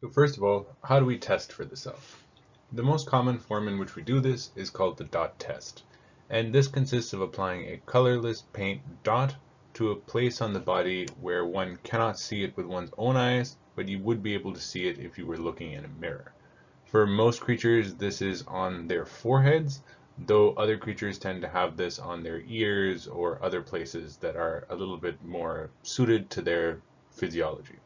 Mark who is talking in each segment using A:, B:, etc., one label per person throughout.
A: So first of all, how do we test for the self? The most common form in which we do this is called the dot test, and this consists of applying a colorless paint dot to a place on the body where one cannot see it with one's own eyes, but you would be able to see it if you were looking in a mirror. For most creatures, this is on their foreheads, though other creatures tend to have this on their ears or other places that are a little bit more suited to their physiology.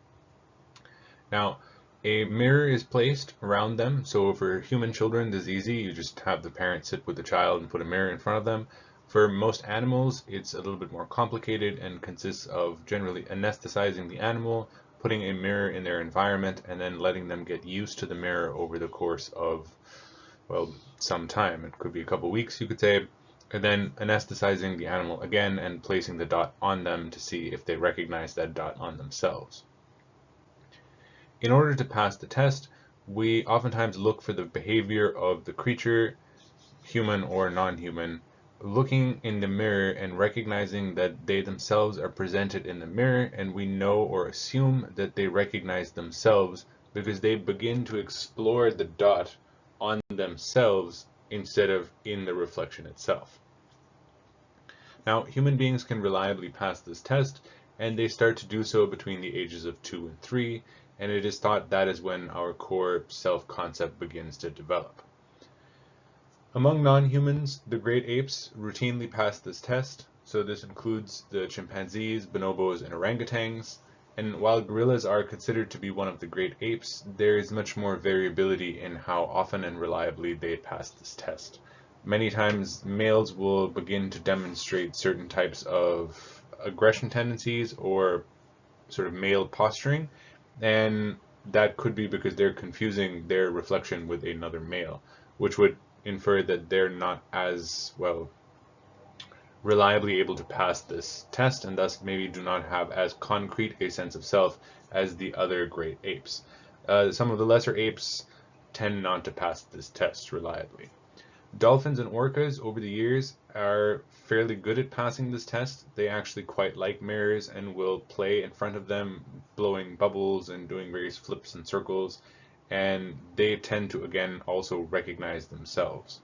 A: Now, a mirror is placed around them. So for human children, this is easy. You just have the parent sit with the child and put a mirror in front of them. For most animals, it's a little bit more complicated and consists of generally anesthetizing the animal, putting a mirror in their environment, and then letting them get used to the mirror over the course of, well, some time. It could be a couple weeks, you could say, and then anesthetizing the animal again and placing the dot on them to see if they recognize that dot on themselves. In order to pass the test, we oftentimes look for the behavior of the creature, human or non-human, looking in the mirror and recognizing that they themselves are presented in the mirror, and we know or assume that they recognize themselves because they begin to explore the dot on themselves instead of in the reflection itself. Now, human beings can reliably pass this test, and they start to do so between the ages of 2 and 3, and it is thought that is when our core self-concept begins to develop. Among non-humans, the great apes routinely pass this test, so this includes the chimpanzees, bonobos, and orangutans, and while gorillas are considered to be one of the great apes, there is much more variability in how often and reliably they pass this test. Many times, males will begin to demonstrate certain types of aggression tendencies or sort of male posturing, and that could be because they're confusing their reflection with another male, which would infer that they're not as, well, reliably able to pass this test, and thus maybe do not have as concrete a sense of self as the other great apes. Some of the lesser apes tend not to pass this test reliably. Dolphins and orcas over the years are fairly good at passing this test. They actually quite like mirrors and will play in front of them, blowing bubbles and doing various flips and circles, and they tend to, again, also recognize themselves.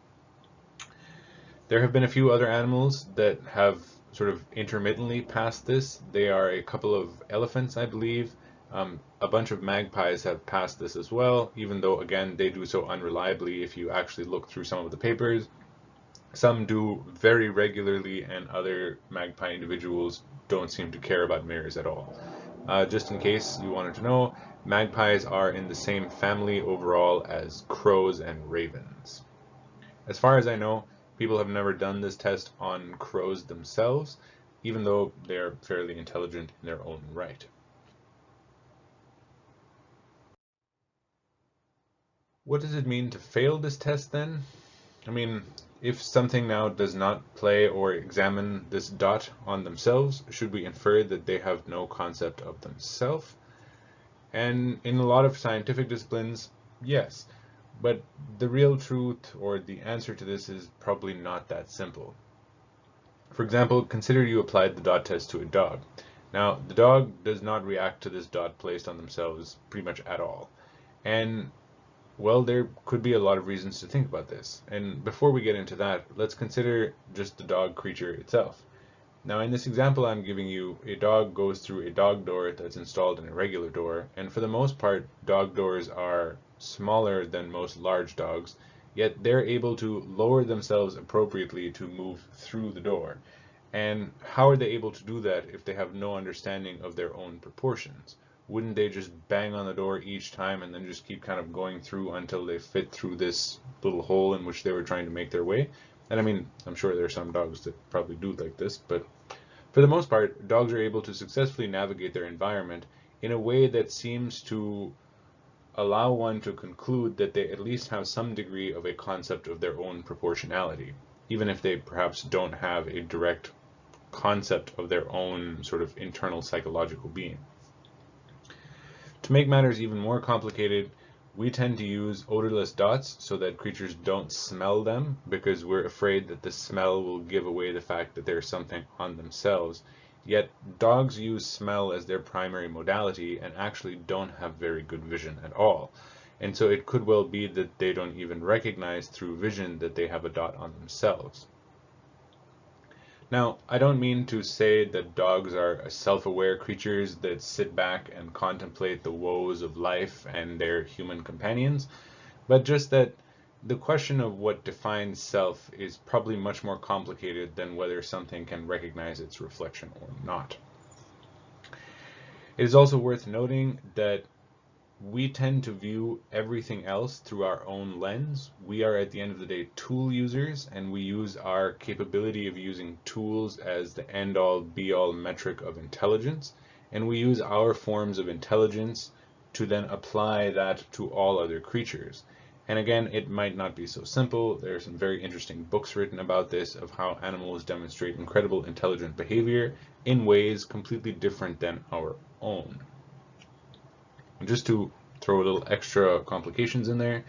A: There have been a few other animals that have sort of intermittently passed this. They are a couple of elephants, I believe. A bunch of magpies have passed this as well, even though, again, they do so unreliably if you actually look through some of the papers. Some do very regularly, and other magpie individuals don't seem to care about mirrors at all. Just in case you wanted to know, magpies are in the same family overall as crows and ravens. As far as I know, people have never done this test on crows themselves, even though they're fairly intelligent in their own right. What does it mean to fail this test then? I mean, if something now does not play or examine this dot on themselves, should we infer that they have no concept of themselves? And in a lot of scientific disciplines, yes. But the real truth or the answer to this is probably not that simple. For example, consider you applied the dot test to a dog. Now, the dog does not react to this dot placed on themselves pretty much at all. And well, there could be a lot of reasons to think about this. And before we get into that, let's consider just the dog creature itself. Now, in this example I'm giving you, a dog goes through a dog door that's installed in a regular door, and for the most part, dog doors are smaller than most large dogs, yet they're able to lower themselves appropriately to move through the door. And how are they able to do that if they have no understanding of their own proportions? Wouldn't they just bang on the door each time and then just keep kind of going through until they fit through this little hole in which they were trying to make their way? And I mean, I'm sure there are some dogs that probably do like this, but for the most part, dogs are able to successfully navigate their environment in a way that seems to allow one to conclude that they at least have some degree of a concept of their own proportionality, even if they perhaps don't have a direct concept of their own sort of internal psychological being. To make matters even more complicated, we tend to use odorless dots so that creatures don't smell them because we're afraid that the smell will give away the fact that there's something on themselves, Yet dogs use smell as their primary modality and actually don't have very good vision at all. And so it could well be that they don't even recognize through vision that they have a dot on themselves. Now, I don't mean to say that dogs are self-aware creatures that sit back and contemplate the woes of life and their human companions, but just that the question of what defines self is probably much more complicated than whether something can recognize its reflection or not. It is also worth noting that we tend to view everything else through our own lens. We are, at the end of the day, tool users, and we use our capability of using tools as the end-all, be-all metric of intelligence, and we use our forms of intelligence to then apply that to all other creatures. And again, it might not be so simple. There are some very interesting books written about this, of how animals demonstrate incredible intelligent behavior in ways completely different than our own. And just to throw a little extra complications in there,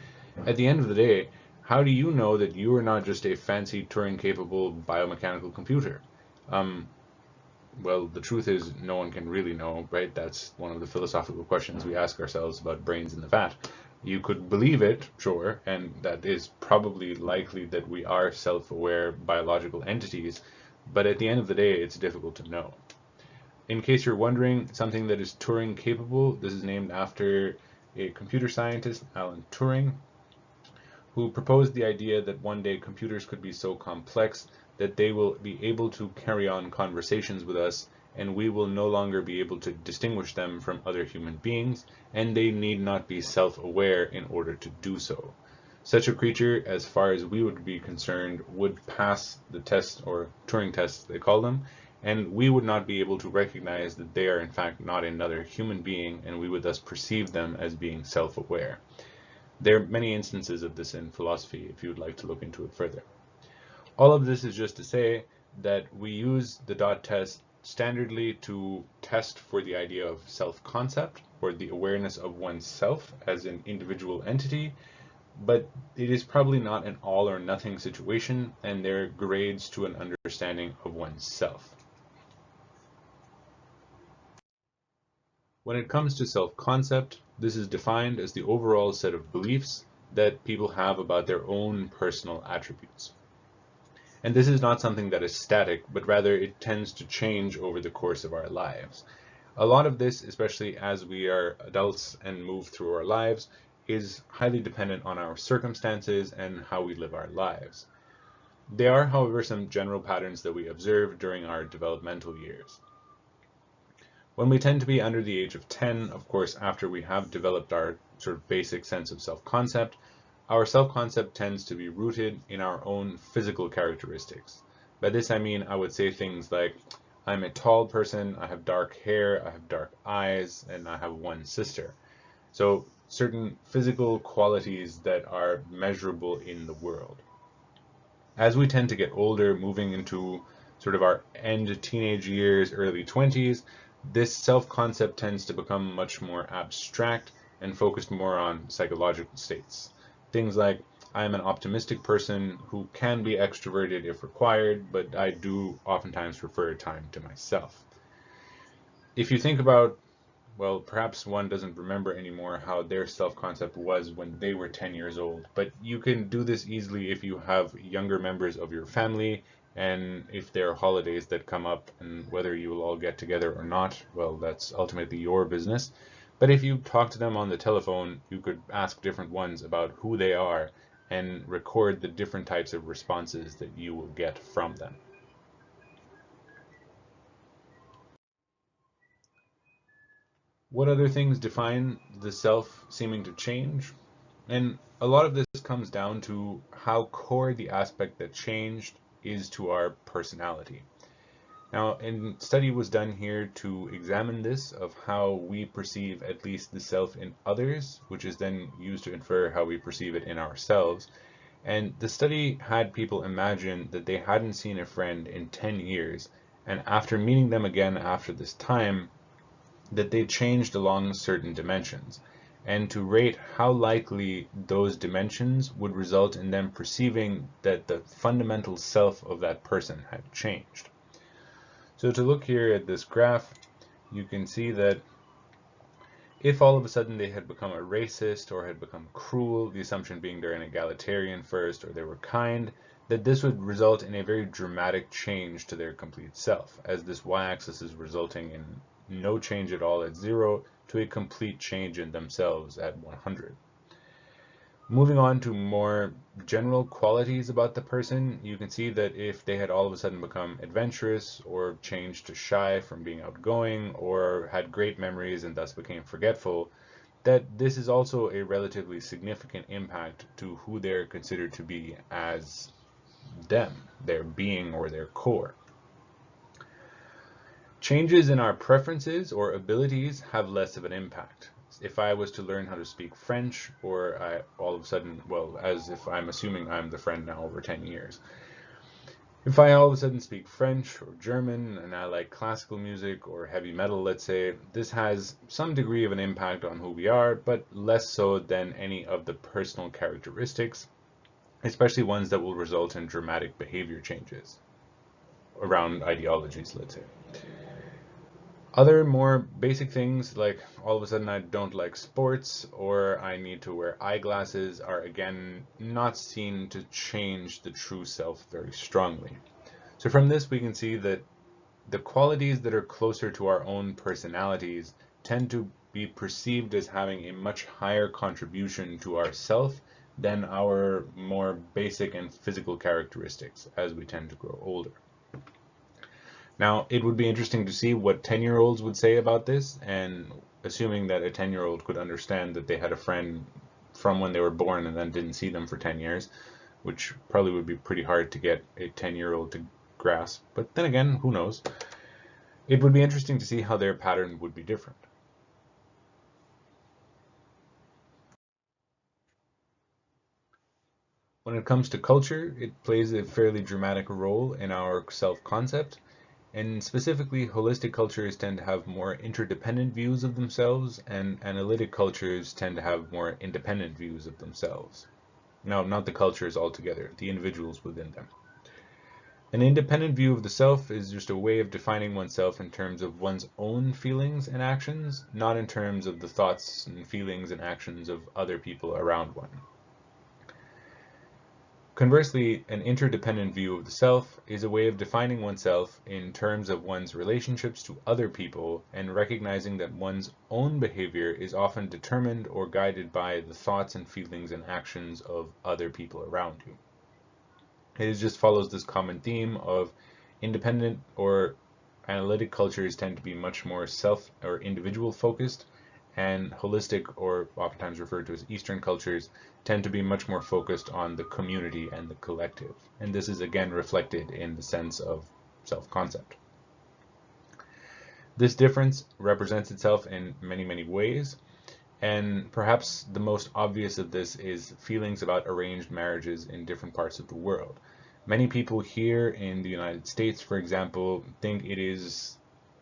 A: at the end of the day, how do you know that you are not just a fancy Turing-capable biomechanical computer? Well, the truth is no one can really know, right? That's one of the philosophical questions we ask ourselves about brains in the vat. You could believe it, sure, and that is probably likely that we are self-aware biological entities, but at the end of the day, it's difficult to know. In case you're wondering, something that is Turing capable, this is named after a computer scientist, Alan Turing, who proposed the idea that one day computers could be so complex that they will be able to carry on conversations with us, and we will no longer be able to distinguish them from other human beings, and they need not be self-aware in order to do so. Such a creature, as far as we would be concerned, would pass the test, or Turing tests they call them, and we would not be able to recognize that they are in fact not another human being, and we would thus perceive them as being self-aware. There are many instances of this in philosophy if you would like to look into it further. All of this is just to say that we use the dot test standardly to test for the idea of self-concept, or the awareness of oneself as an individual entity, but it is probably not an all or nothing situation, and there are grades to an understanding of oneself. When it comes to self-concept, this is defined as the overall set of beliefs that people have about their own personal attributes. And this is not something that is static, but rather it tends to change over the course of our lives. A lot of this, especially as we are adults and move through our lives, is highly dependent on our circumstances and how we live our lives. There are, however, some general patterns that we observe during our developmental years. When we tend to be under the age of 10, of course, after we have developed our sort of basic sense of self-concept, our self-concept tends to be rooted in our own physical characteristics. By this I mean, I would say things like, I'm a tall person, I have dark hair, I have dark eyes, and I have one sister. So certain physical qualities that are measurable in the world. As we tend to get older, moving into sort of our end teenage years, early 20s, this self-concept tends to become much more abstract and focused more on psychological states. Things like, I am an optimistic person who can be extroverted if required, but I do oftentimes prefer time to myself. If you think about, well, perhaps one doesn't remember anymore how their self-concept was when they were 10 years old, but you can do this easily if you have younger members of your family, and if there are holidays that come up, and whether you will all get together or not, well, that's ultimately your business. But if you talk to them on the telephone, you could ask different ones about who they are and record the different types of responses that you will get from them. What other things define the self seeming to change? And a lot of this comes down to how core the aspect that changed is to our personality. Now, a study was done here to examine this, of how we perceive at least the self in others, which is then used to infer how we perceive it in ourselves. And the study had people imagine that they hadn't seen a friend in 10 years, and after meeting them again after this time, that they changed along certain dimensions, and to rate how likely those dimensions would result in them perceiving that the fundamental self of that person had changed. So to look here at this graph, you can see that if all of a sudden they had become a racist or had become cruel, the assumption being they're an egalitarian first or they were kind, that this would result in a very dramatic change to their complete self, as this y-axis is resulting in no change at all at 0 to a complete change in themselves at 100. Moving on to more general qualities about the person, you can see that if they had all of a sudden become adventurous or changed to shy from being outgoing or had great memories and thus became forgetful, that this is also a relatively significant impact to who they're considered to be as them, their being or their core. Changes in our preferences or abilities have less of an impact. If I was to learn how to speak French, or I all of a sudden, well, as if I'm assuming I'm the friend now over 10 years. If I all of a sudden speak French or German and I like classical music or heavy metal, let's say, this has some degree of an impact on who we are, but less so than any of the personal characteristics, especially ones that will result in dramatic behavior changes around ideologies, let's say. Other more basic things, like all of a sudden I don't like sports or I need to wear eyeglasses, are again not seen to change the true self very strongly. So from this we can see that the qualities that are closer to our own personalities tend to be perceived as having a much higher contribution to our self than our more basic and physical characteristics as we tend to grow older. Now, it would be interesting to see what 10-year-olds would say about this, and assuming that a 10-year-old could understand that they had a friend from when they were born and then didn't see them for 10 years, which probably would be pretty hard to get a 10-year-old to grasp. But then again, who knows? It would be interesting to see how their pattern would be different. When it comes to culture, it plays a fairly dramatic role in our self-concept. And specifically, holistic cultures tend to have more interdependent views of themselves, and analytic cultures tend to have more independent views of themselves. No, not the cultures altogether, the individuals within them. An independent view of the self is just a way of defining oneself in terms of one's own feelings and actions, not in terms of the thoughts and feelings and actions of other people around one. Conversely, an interdependent view of the self is a way of defining oneself in terms of one's relationships to other people and recognizing that one's own behavior is often determined or guided by the thoughts and feelings and actions of other people around you. It just follows this common theme of independent or analytic cultures tend to be much more self or individual focused, and holistic, or oftentimes referred to as Eastern cultures, tend to be much more focused on the community and the collective. And this is again reflected in the sense of self-concept. This difference represents itself in many, many ways, and perhaps the most obvious of this is feelings about arranged marriages in different parts of the world. Many people here in the United States, for example, think it is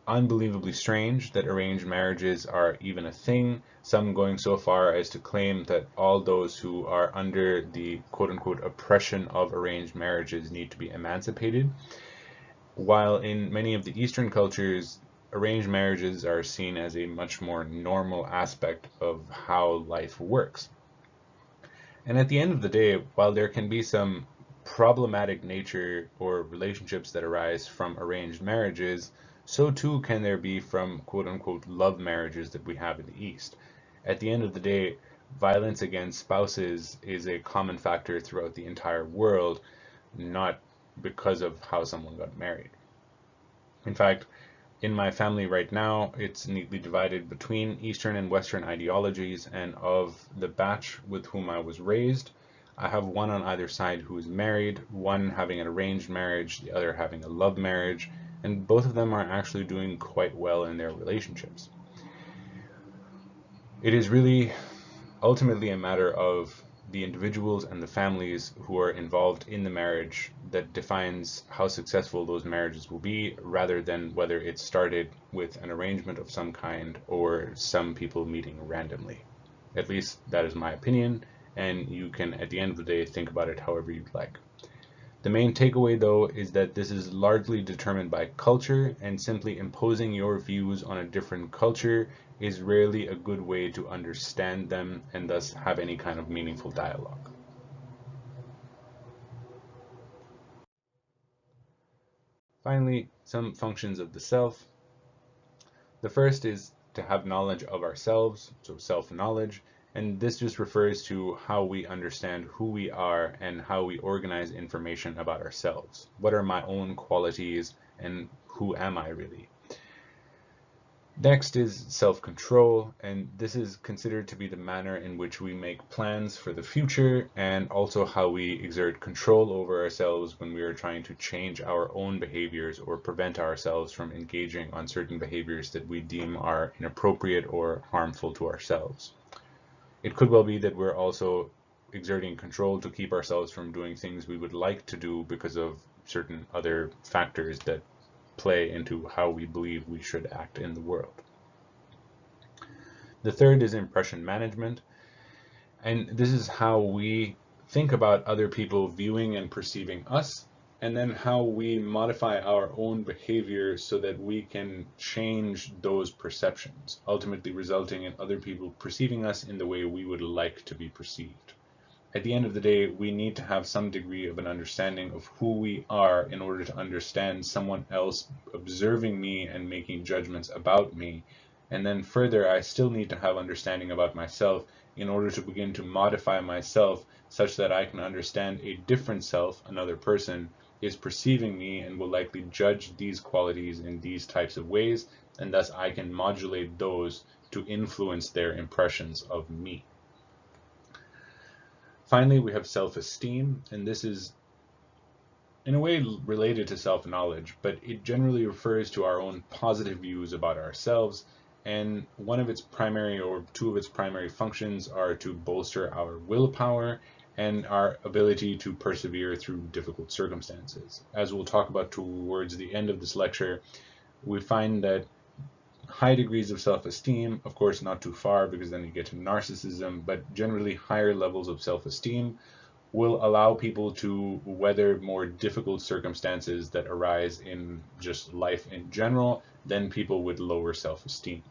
A: unbelievably strange that arranged marriages are even a thing, some going so far as to claim that all those who are under the quote-unquote oppression of arranged marriages need to be emancipated, while in many of the Eastern cultures, arranged marriages are seen as a much more normal aspect of how life works. And at the end of the day, while there can be some problematic nature or relationships that arise from arranged marriages, so too can there be from quote-unquote love marriages that we have in the East. At the end of the day, violence against spouses is a common factor throughout the entire world, not because of how someone got married. In fact, in my family right now, it's neatly divided between Eastern and Western ideologies, and of the batch with whom I was raised, I have one on either side who is married, one having an arranged marriage, the other having a love marriage, and both of them are actually doing quite well in their relationships. It is really ultimately a matter of the individuals and the families who are involved in the marriage that defines how successful those marriages will be, rather than whether it started with an arrangement of some kind or some people meeting randomly. At least that is my opinion, and you can, at the end of the day, think about it however you'd like. The main takeaway, though, is that this is largely determined by culture, and simply imposing your views on a different culture is rarely a good way to understand them and thus have any kind of meaningful dialogue. Finally, some functions of the self. The first is to have knowledge of ourselves, so self-knowledge, and this just refers to how we understand who we are and how we organize information about ourselves. What are my own qualities and who am I really? Next is self-control, and this is considered to be the manner in which we make plans for the future and also how we exert control over ourselves when we are trying to change our own behaviors or prevent ourselves from engaging on certain behaviors that we deem are inappropriate or harmful to ourselves. It could well be that we're also exerting control to keep ourselves from doing things we would like to do because of certain other factors that play into how we believe we should act in the world. The third is impression management, and this is how we think about other people viewing and perceiving us, and then how we modify our own behavior so that we can change those perceptions, ultimately resulting in other people perceiving us in the way we would like to be perceived. At the end of the day, we need to have some degree of an understanding of who we are in order to understand someone else observing me and making judgments about me. And then further, I still need to have understanding about myself in order to begin to modify myself such that I can understand a different self, another person, is perceiving me and will likely judge these qualities in these types of ways, and thus I can modulate those to influence their impressions of me. Finally, we have self-esteem, and this is in a way related to self-knowledge, but it generally refers to our own positive views about ourselves, and one of its primary or two of its primary functions are to bolster our willpower and our ability to persevere through difficult circumstances. As we'll talk about towards the end of this lecture, we find that high degrees of self-esteem, of course not too far because then you get to narcissism, but generally higher levels of self-esteem will allow people to weather more difficult circumstances that arise in just life in general than people with lower self-esteem.